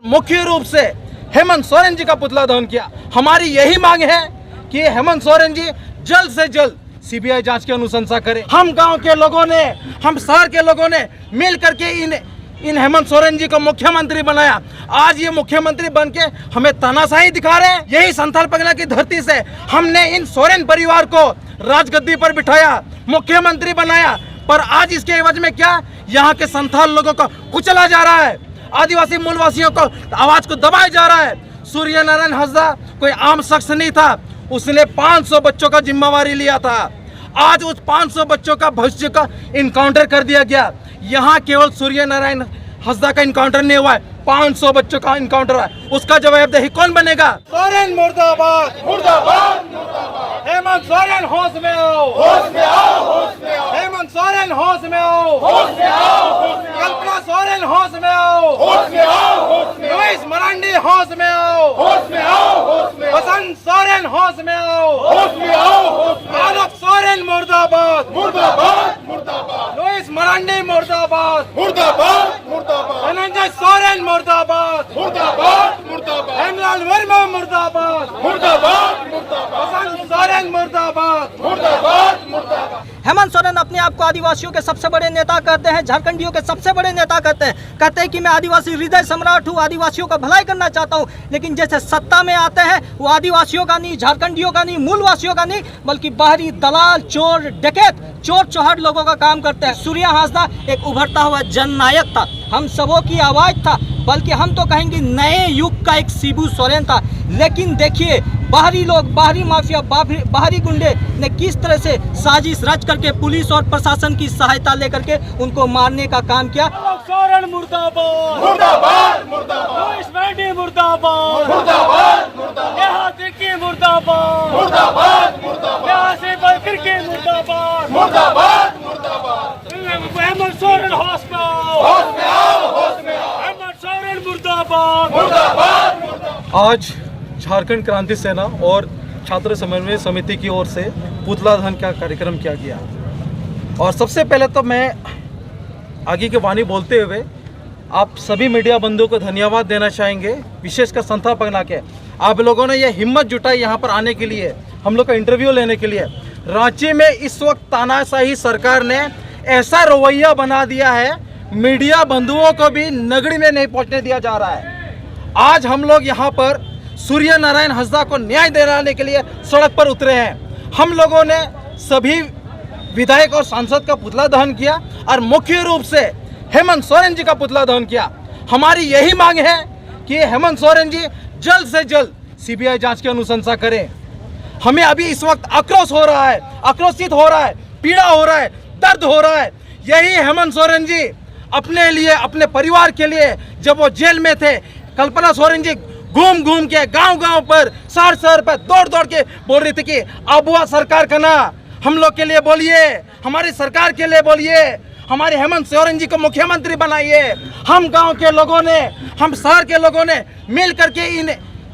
मुख्य रूप से हेमंत सोरेन जी का पुतला दहन किया। हमारी यही मांग है कि हेमंत सोरेन जी जल्द से जल्द सीबीआई जांच की अनुशंसा करे। हम गांव के लोगों ने, हम शहर के लोगों ने मिल करके इन हेमंत सोरेन जी को मुख्यमंत्री बनाया। आज ये मुख्यमंत्री बन के हमें तानाशाही दिखा रहे हैं। यही संथाल परगना की धरती से हमने इन सोरेन परिवार को राजगद्दी पर बिठाया, मुख्यमंत्री बनाया, पर आज इसके एवज में क्या, यहाँ के संथाल लोगों को कुचला जा रहा है, आदिवासी मूलवासियों को आवाज को दबाया जा रहा है। सूर्य नारायण हंसदा कोई आम शख्स नहीं था, उसने 500 बच्चों का जिम्मेवारी लिया था। आज उस 500 बच्चों का भविष्य का इनकाउंटर कर दिया गया। यहाँ केवल सूर्य नारायण हंसदा का इनकाउंटर नहीं हुआ है, 500 बच्चों का इनकाउंटर हुआ है। उसका जवाबदेही कौन बनेगा? सोरेन मुर्दाबाद, मुर्दाबाद, मुर्दाबाद। हेमंत सोरेन होश में आओ, होश में आओ, होश में आओ। हेमंत सोरेन होश में आओ, होश में आओ, होश में आओ। कल्पना सोरेन होश में आओ, होश में आओ, होश में आओ। लुइस मरांडी होश में आओ, होश में आओ, होश में आओ। बसंत सोरेन होश में आओ, होश में आओ, होश में आओ। आलोक सोरेन मुर्दाबाद, मुर्दाबाद, मुर्दाबाद। लुइस मरांडी मुर्दाबाद, मुर्दाबाद, मुर्दाबाद। धनंजय सोरेन मुर्दाबाद, मुर्दाबाद, मुर्दाबाद। हेमलाल वर्मा मुर्दाबाद, मुर्दाबाद, मुर्दाबाद। बसंत सोरेन मुर्दाबाद, मुर्दाबाद, मुर्दाबाद। हेमंत सोरेन अपने आप को आदिवासियों के सबसे बड़े नेता कहते हैं, झारखंडियों के सबसे बड़े नेता कहते हैं कि मैं आदिवासी हृदय सम्राट हूँ, आदिवासियों का भलाई करना चाहता हूँ। लेकिन जैसे सत्ता में आते हैं वो आदिवासियों का नहीं, झारखंडियों का नहीं, मूलवासियों का नहीं, बल्कि बाहरी दलाल, चोर, डकैत, चोर चौहाट लोगों का काम करते हैं। सूर्य हंसदा एक उभरता हुआ जननायक था, हम सबों की आवाज था, बल्कि हम तो कहेंगे नए युग का एक शिबू सोरेन था। लेकिन देखिए बाहरी लोग, बाहरी माफिया, बाहरी गुंडे ने किस तरह से साजिश रच करके पुलिस और प्रशासन की सहायता लेकर के उनको मारने का काम किया। सोरेन मुर्दाबाद, मुर्दाबाद, मुर्दाबाद। लुइस मरांडी मुर्दाबाद, मुर्दाबाद, मुर्दाबाद। यहाँ दिल्ली मुर्दाबाद, मुर्दाबाद, मुर्दाबाद। यहाँ से बलकर के मुर्दाबाद, मुर्दाबाद, मुर्दाबाद। हेमंत सोरेन होश में आओ, होश में आओ, होश में आओ। हेमंत सोरेन मुर्दाबाद, मुर्दाबाद, मुर्दाबाद। आज झारखंड क्रांति सेना और छात्र समन्वय समिति की ओर से पुतला दहन का कार्यक्रम किया गया। और सबसे पहले तो मैं आगे की वाणी बोलते हुए आप सभी मीडिया बंधुओं को धन्यवाद देना चाहेंगे, विशेषकर संथाल परगना के। आप लोगों ने यह हिम्मत जुटाई यहाँ पर आने के लिए, हम लोग का इंटरव्यू लेने के लिए। रांची में इस वक्त तानाशाही सरकार ने ऐसा रवैया बना दिया है, मीडिया बंधुओं को भी नगरी में नहीं पहुँचने दिया जा रहा है। आज हम लोग यहाँ पर सूर्य नारायण हंसदा को न्याय दिलाने के लिए सड़क पर उतरे हैं। हम लोगों ने सभी विधायक और सांसद का पुतला दहन किया और मुख्य रूप से हेमंत सोरेन जी का पुतला दहन किया। हमारी यही मांग है कि हेमंत सोरेन जी जल्द से जल्द सीबीआई जांच की अनुशंसा करें। हमें अभी इस वक्त आक्रोश हो रहा है, आक्रोशित हो रहा है, पीड़ा हो रहा है, दर्द हो रहा है। यही हेमंत सोरेन जी अपने लिए, अपने परिवार के लिए, जब वो जेल में थे, कल्पना सोरेन जी घूम घूम के गांव-गांव पर, शहर पर दौड़ दौड़ के बोल रही थी कि अबुआ सरकार का ना, हम लोग के लिए बोलिए, हमारी सरकार के लिए बोलिए, हमारे हेमंत सोरेन जी को मुख्यमंत्री बनाइए। हम गांव के लोगों ने, हम शहर के लोगों ने मिल करके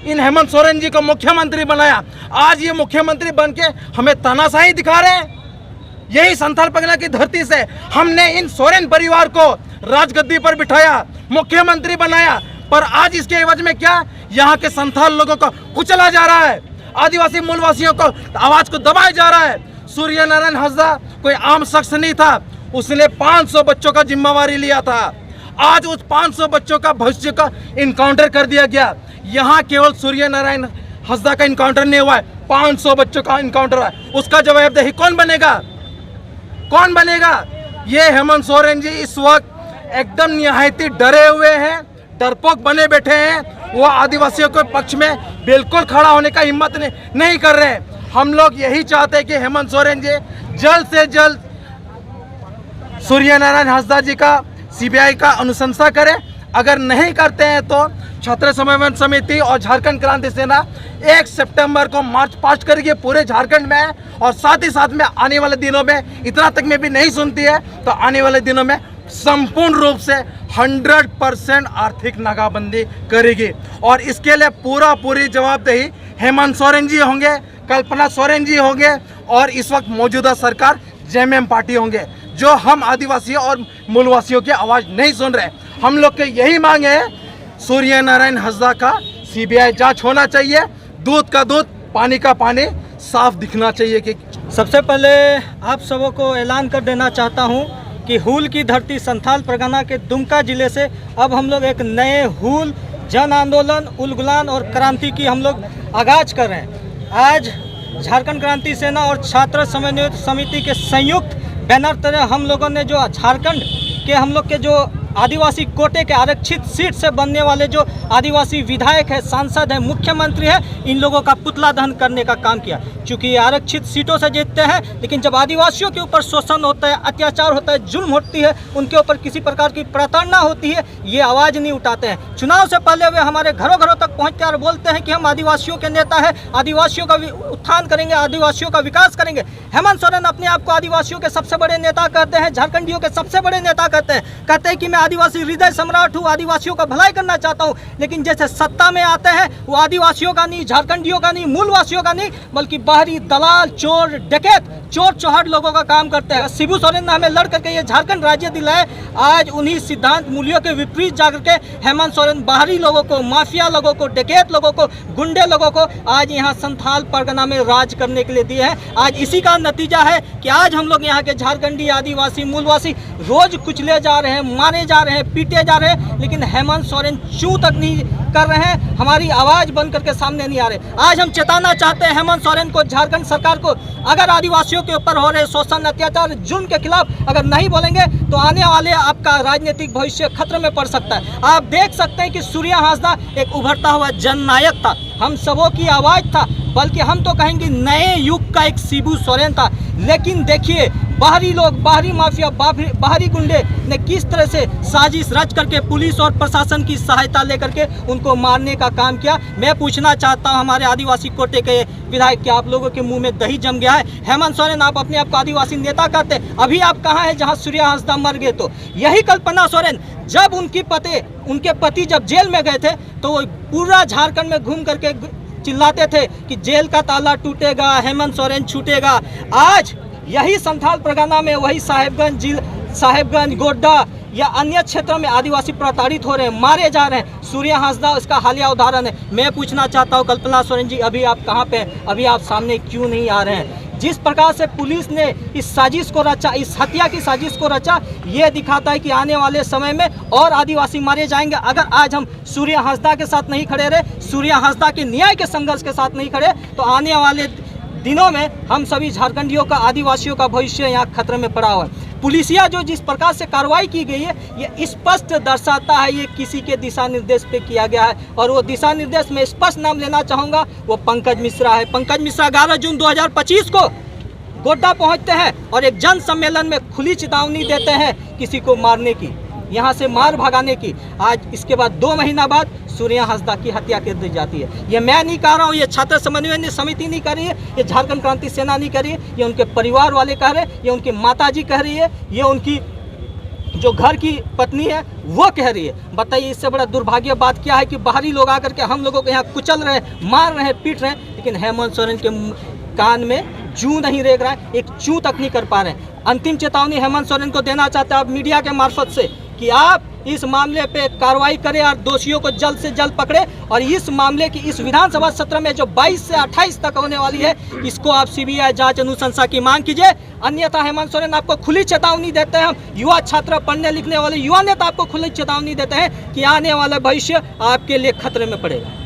इन हेमंत सोरेन जी को मुख्यमंत्री बनाया। आज ये मुख्यमंत्री बन के हमें तानाशाही दिखा रहे हैं। यही संथाल परगना की धरती से हमने इन सोरेन परिवार को राजगद्दी पर बिठाया, मुख्यमंत्री बनाया, पर आज इसके एवज में क्या, यहाँ के संथाल लोगों को कुचला जा रहा है, आदिवासी मूलवासियों को आवाज को दबाया जा रहा है। सूर्य नारायण हंसदा कोई आम शख्स नहीं था, उसने 500 बच्चों का जिम्मेवारी लिया था। आज उस 500 बच्चों का भविष्य का इनकाउंटर कर दिया गया। यहाँ केवल सूर्य नारायण हंसदा का इनकाउंटर नहीं हुआ है, 500 बच्चों का इनकाउंटर हुआ है। उसका जवाबदेही कौन बनेगा? कौन बनेगा? ये हेमंत सोरेन जी इस वक्त एकदम निहायती डरे हुए हैं, डरपोक बने बैठे हैं। वो आदिवासियों के पक्ष में बिल्कुल खड़ा होने का हिम्मत नहीं कर रहे हैं। हम लोग यही चाहते हैं कि हेमंत सोरेन जी जल्द से जल्द सूर्य नारायण हंसदा जी का सीबीआई का अनुशंसा करें। अगर नहीं करते हैं तो छात्र समन्वय समिति और झारखंड क्रांति सेना 1 सितंबर को मार्च पास्ट करेगी पूरे झारखंड में। और साथ ही साथ में आने वाले दिनों में, इतना तक में भी नहीं सुनती है तो आने वाले दिनों में संपूर्ण रूप से 100% आर्थिक नाकाबंदी करेगी। और इसके लिए पूरी जवाबदेही हेमंत सोरेन जी होंगे, कल्पना सोरेन जी होंगे और इस वक्त मौजूदा सरकार जेएमएम पार्टी होंगे, जो हम आदिवासियों और मूलवासियों की आवाज़ नहीं सुन रहे। हम लोग के यही मांग है, सूर्य नारायण हंसदा का सीबीआई जांच होना चाहिए, दूध का दूध पानी का पानी साफ दिखना चाहिए। कि सबसे पहले आप सबों को ऐलान कर देना चाहता हूं कि हूल की धरती संथाल परगना के दुमका जिले से अब हम लोग एक नए हूल जन आंदोलन, उलगुलान और क्रांति की हम लोग आगाज कर रहे हैं। आज झारखंड क्रांति सेना और छात्र समन्वय समिति के संयुक्त बैनर तरह हम लोगों ने जो झारखंड के हम लोग के जो आदिवासी कोटे के आरक्षित सीट से बनने वाले जो आदिवासी विधायक है, सांसद है, मुख्यमंत्री है, इन लोगों का पुतला दहन करने का काम किया। क्योंकि ये आरक्षित सीटों से जीतते हैं, लेकिन जब आदिवासियों के ऊपर शोषण होता है, अत्याचार होता है, जुल्म होती है, उनके ऊपर किसी प्रकार की प्रताड़ना होती है, ये आवाज़ नहीं उठाते हैं। चुनाव से पहले वे हमारे घरों घरों तक पहुँचते और बोलते हैं कि हम आदिवासियों के नेता हैं, आदिवासियों का उत्थान करेंगे, आदिवासियों का विकास करेंगे। हेमंत सोरेन अपने आप को आदिवासियों के सबसे बड़े नेता कहते हैं, झारखंडियों के सबसे बड़े नेता कहते हैं कि मैं आदिवासी हृदय सम्राट हूँ, आदिवासियों का भलाई करना चाहता हूँ। लेकिन जैसे सत्ता में आते हैं, वो आदिवासियों का नहीं, झारखंडियों का नहीं, मूलवासियों का नहीं, बल्कि बाहरी दलाल, चोर, डकैत, चोर चौहाट लोगों का काम करते हैं। शिबू सोरेन ने हमें लड़ करके ये झारखंड राज्य दिलाए। आज उन्हीं सिद्धांत मूल्यों के विपरीत जाकर के हेमंत सोरेन बाहरी लोगों को, माफिया लोगों को, डकैत लोगों को, गुंडे लोगों को आज यहाँ संथाल परगना में राज करने के लिए दिए हैं। आज इसी का नतीजा है कि आज हम लोग यहाँ के झारखंडी, आदिवासी, मूलवासी रोज कुचले जा रहे हैं, मारे जा रहे हैं, पीटे जा रहे हैं, लेकिन हेमंत सोरेन चूं तक नहीं कर रहे हैं, हमारी आवाज बंद करके सामने नहीं आ रहे। आज हम चेताना चाहते हैं हेमंत सोरेन को, झारखंड सरकार को, अगर आदिवासियों के ऊपर हो रहे शोषण, अत्याचार, जुल्म के खिलाफ अगर नहीं बोलेंगे तो आने वाले आपका राजनीतिक भविष्य खतरे में पड़ सकता है। आप देख सकते हैं कि सूर्य हंसदा एक उभरता हुआ जननायक था, हम सबों की आवाज था, बल्कि हम तो कहेंगे नए युग का एक शिबू सोरेन था। लेकिन देखिए बाहरी लोग, बाहरी माफिया, बाहरी गुंडे ने किस तरह से साजिश रच करके पुलिस और प्रशासन की सहायता लेकर के उनको मारने का काम किया। मैं पूछना चाहता हूं हमारे आदिवासी कोटे के विधायक, क्या आप लोगों के मुंह में दही जम गया है? हेमंत सोरेन आप अपने आप को आदिवासी नेता कहते, अभी आप कहाँ हैं जहाँ सूर्य हंसदा मर गए? तो यही कल्पना सोरेन, जब उनके पति जब जेल में गए थे तो वो पूरा झारखंड में घूम करके चिल्लाते थे कि जेल का ताला टूटेगा, हेमंत सोरेन छूटेगा। आज यही संथाल परगना में, वही साहेबगंज, गोड्डा या अन्य क्षेत्रों में आदिवासी प्रताड़ित हो रहे हैं, मारे जा रहे हैं। सूर्य हंसदा उसका हालिया उदाहरण है। मैं पूछना चाहता हूँ कल्पना सोरेन जी, अभी आप कहाँ पे हैं? अभी आप सामने क्यों नहीं आ रहे हैं? जिस प्रकार से पुलिस ने इस साजिश को रचा, इस हत्या की साजिश को रचा, ये दिखाता है कि आने वाले समय में और आदिवासी मारे जाएंगे। अगर आज हम सूर्य हंसदा के साथ नहीं खड़े रहे, सूर्य हंसदा के न्याय के संघर्ष के साथ नहीं खड़े, तो आने वाले दिनों में हम सभी झारखंडियों का, आदिवासियों का भविष्य यहाँ खतरे में पड़ा हुआ है। पुलिसिया जो जिस प्रकार से कार्रवाई की गई है, ये स्पष्ट दर्शाता है ये किसी के दिशा निर्देश पे किया गया है। और वो दिशा निर्देश में स्पष्ट नाम लेना चाहूँगा, वो पंकज मिश्रा है। पंकज मिश्रा 11 जून 2025 को गोड्डा पहुँचते हैं और एक जन सम्मेलन में खुली चेतावनी देते हैं किसी को मारने की, यहाँ से मार भगाने की। आज इसके बाद 2 महीना बाद सूर्य हंसदा की हत्या कर दी जाती है। ये मैं नहीं कह रहा हूँ, ये छात्र समन्वय समिति नहीं कर रही है, ये झारखंड क्रांति सेना नहीं कर रही है, ये उनके परिवार वाले कह रहे हैं, ये उनकी माताजी कह रही है, ये उनकी जो घर की पत्नी है वो कह रही है। बताइए इससे बड़ा दुर्भाग्य बात क्या है कि बाहरी लोग आकर के हम लोगों को यहाँ कुचल रहे हैं, मार रहे हैं, पीट रहे हैं, लेकिन हेमंत सोरेन के कान में जूं नहीं रेंग रहा है, एक चूं तक नहीं कर पा रहे हैं। अंतिम चेतावनी हेमंत सोरेन को देना चाहते हैं आप मीडिया के मार्फत से कि आप इस मामले पे कार्रवाई करें और दोषियों को जल्द से जल्द पकड़े। और इस मामले की इस विधानसभा सत्र में जो 22 से 28 तक होने वाली है, इसको आप सीबीआई जांच अनुशंसा की मांग कीजिए। अन्यथा हेमंत सोरेन आपको खुली चेतावनी देते हैं, हम युवा छात्र, पढ़ने लिखने वाले युवा नेता आपको खुली चेतावनी देते हैं कि आने वाला भविष्य आपके लिए खतरे में पड़ेगा।